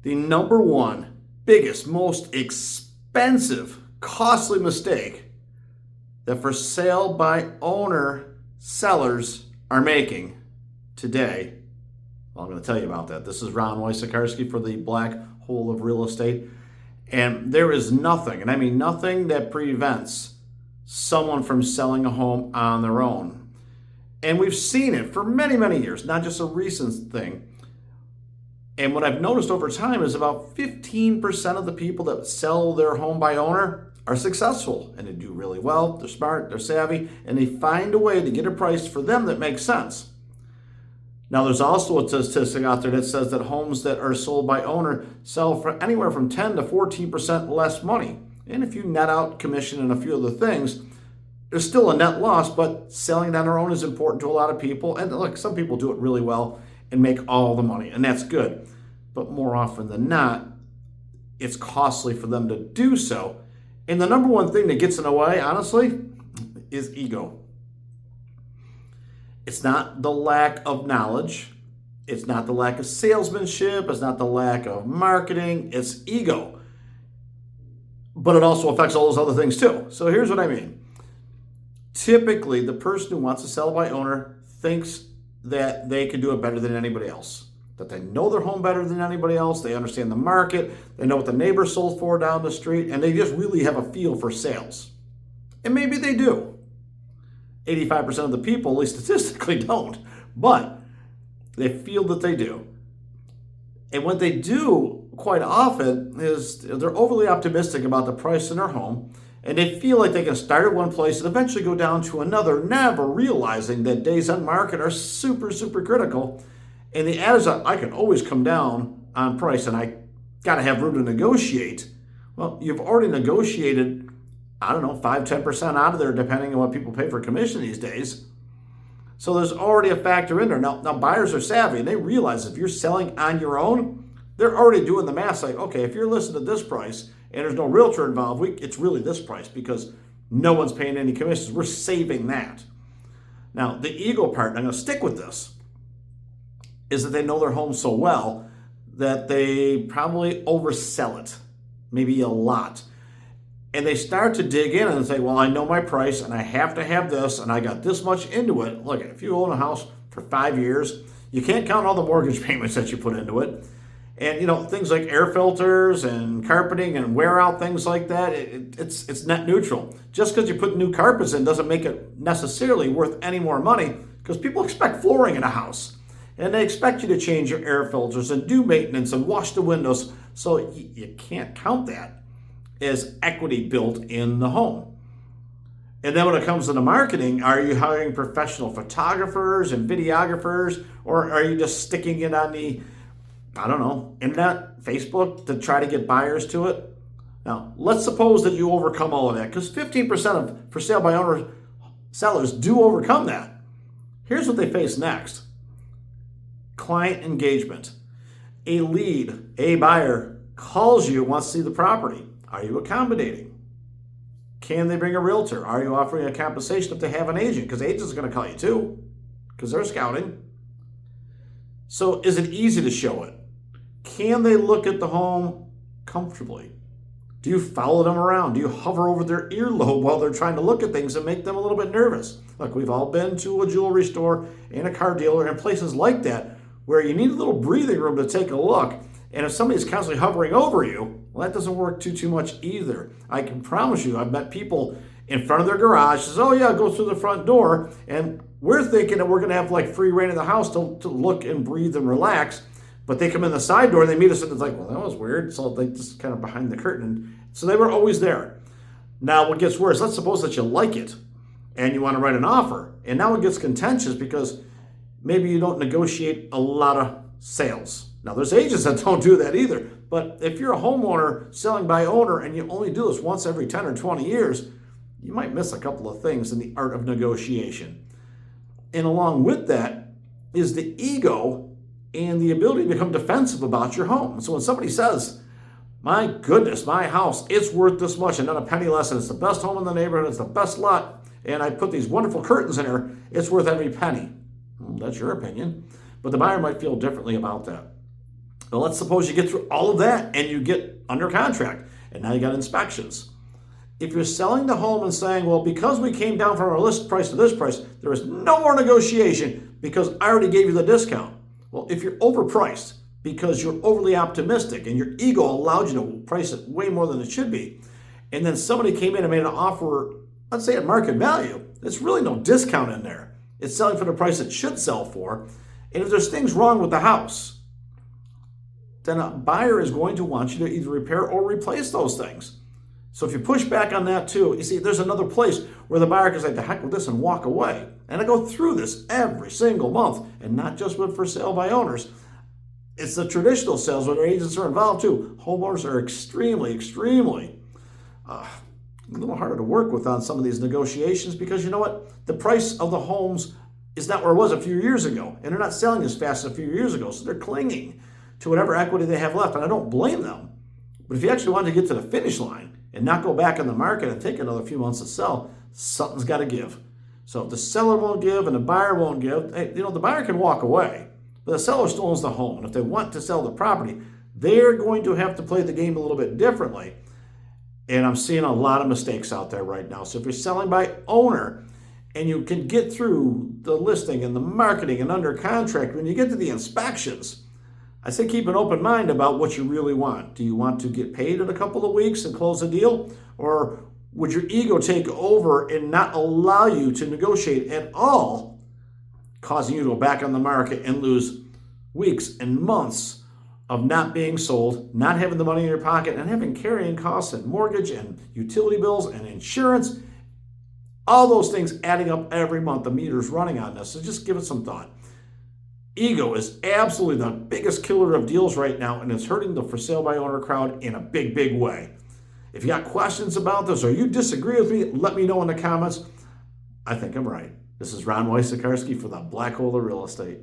The number one, biggest, most expensive, costly mistake that for sale by owner sellers are making today. Well, I'm going to tell you about that. This is Ron Wysakarski for the Black Hole of Real Estate. And there is nothing, and I mean nothing, that prevents someone from selling a home on their own. And we've seen it for many, many years, not just a recent thing. And what I've noticed over time is about 15% of the people that sell their home by owner are successful, and they do really well. They're smart, they're savvy, and they find a way to get a price for them that makes sense. Now, there's also a statistic out there that says that homes that are sold by owner sell for anywhere from 10 to 14% less money. And if you net out commission and a few other things, there's still a net loss, but selling it on their own is important to a lot of people. And look, some people do it really well and make all the money, and that's good. But more often than not, it's costly for them to do so. And the number one thing that gets in the way, honestly, is ego. It's not the lack of knowledge. It's not the lack of salesmanship. It's not the lack of marketing. It's ego. But it also affects all those other things too. So here's what I mean. Typically, the person who wants to sell by owner thinks that they can do it better than anybody else, that they know their home better than anybody else, they understand the market, they know what the neighbor sold for down the street, and they just really have a feel for sales. And maybe they do. 85% of the people, at least statistically, don't, but they feel that they do. And what they do quite often is they're overly optimistic about the price in their home, and they feel like they can start at one place and eventually go down to another, never realizing that days on market are super, super critical. And the ad is that I can always come down on price and I got to have room to negotiate. Well, you've already negotiated, 5-10% out of there, depending on what people pay for commission these days. So there's already a factor in there. Now buyers are savvy, and they realize if you're selling on your own, they're already doing the math. Like, okay, if you're listed at this price and there's no realtor involved, it's really this price because no one's paying any commissions. We're saving that. Now, the ego part, and I'm going to stick with this, is that they know their home so well that they probably oversell it, maybe a lot. And they start to dig in and say, well, I know my price and I have to have this and I got this much into it. Look, if you own a house for 5 years, you can't count all the mortgage payments that you put into it. And, things like air filters and carpeting and wear out, things like that, it's net neutral. Just because you put new carpets in doesn't make it necessarily worth any more money, because people expect flooring in a house. And they expect you to change your air filters and do maintenance and wash the windows. So you can't count that as equity built in the home. And then when it comes to the marketing, are you hiring professional photographers and videographers, or are you just sticking it on the, internet, Facebook, to try to get buyers to it? Now, let's suppose that you overcome all of that, because 15% of for sale by owner sellers do overcome that. Here's what they face next. Client engagement. A lead, a buyer, calls you, wants to see the property. Are you accommodating? Can they bring a realtor? Are you offering a compensation if they have an agent? Because agents are going to call you too, because they're scouting. So is it easy to show it? Can they look at the home comfortably? Do you follow them around? Do you hover over their earlobe while they're trying to look at things and make them a little bit nervous? Look, we've all been to a jewelry store and a car dealer and places like that where you need a little breathing room to take a look. And if somebody's constantly hovering over you, well, that doesn't work too much either. I can promise you, I've met people in front of their garage, says, oh yeah, go through the front door. And we're thinking that we're going to have like free reign in the house to look and breathe and relax. But they come in the side door and they meet us and it's like, well, that was weird. So they just kind of behind the curtain. So they were always there. Now what gets worse, let's suppose that you like it and you want to write an offer. And now it gets contentious because maybe you don't negotiate a lot of sales. Now, there's agents that don't do that either. But if you're a homeowner selling by owner and you only do this once every 10 or 20 years, you might miss a couple of things in the art of negotiation. And along with that is the ego and the ability to become defensive about your home. So when somebody says, my goodness, my house, it's worth this much and not a penny less, and it's the best home in the neighborhood, it's the best lot, and I put these wonderful curtains in there, it's worth every penny. Well, that's your opinion. But the buyer might feel differently about that. Well, let's suppose you get through all of that and you get under contract, and now you got inspections. If you're selling the home and saying, well, because we came down from our list price to this price, there is no more negotiation because I already gave you the discount. Well, if you're overpriced because you're overly optimistic and your ego allowed you to price it way more than it should be, and then somebody came in and made an offer, let's say at market value, there's really no discount in there. It's selling for the price it should sell for. And if there's things wrong with the house, then a buyer is going to want you to either repair or replace those things. So if you push back on that too, you see, there's another place where the buyer can say, the heck with this and walk away. And I go through this every single month, and not just with for sale by owners. It's the traditional sales where their agents are involved too. Homeowners are extremely a little harder to work with on some of these negotiations because you know what? The price of the homes is not where it was a few years ago, and they're not selling as fast as a few years ago, so they're clinging to whatever equity they have left, and I don't blame them. But if you actually want to get to the finish line and not go back on the market and take another few months to sell, something's got to give. So if the seller won't give and the buyer won't give, hey, the buyer can walk away, but the seller still owns the home, and if they want to sell the property, they're going to have to play the game a little bit differently. And I'm seeing a lot of mistakes out there right now. So if you're selling by owner and you can get through the listing and the marketing and under contract, when you get to the inspections, I say keep an open mind about what you really want. Do you want to get paid in a couple of weeks and close the deal? Or would your ego take over and not allow you to negotiate at all, causing you to go back on the market and lose weeks and months of not being sold, not having the money in your pocket, and having carrying costs and mortgage and utility bills and insurance, all those things adding up every month. The meter's running on this, so just give it some thought. Ego is absolutely the biggest killer of deals right now, and it's hurting the for sale by owner crowd in a big way. If you got questions about this or you disagree with me, let me know in the comments. I think I'm right. This is Ron Wysakarski for the Black Hole of Real Estate.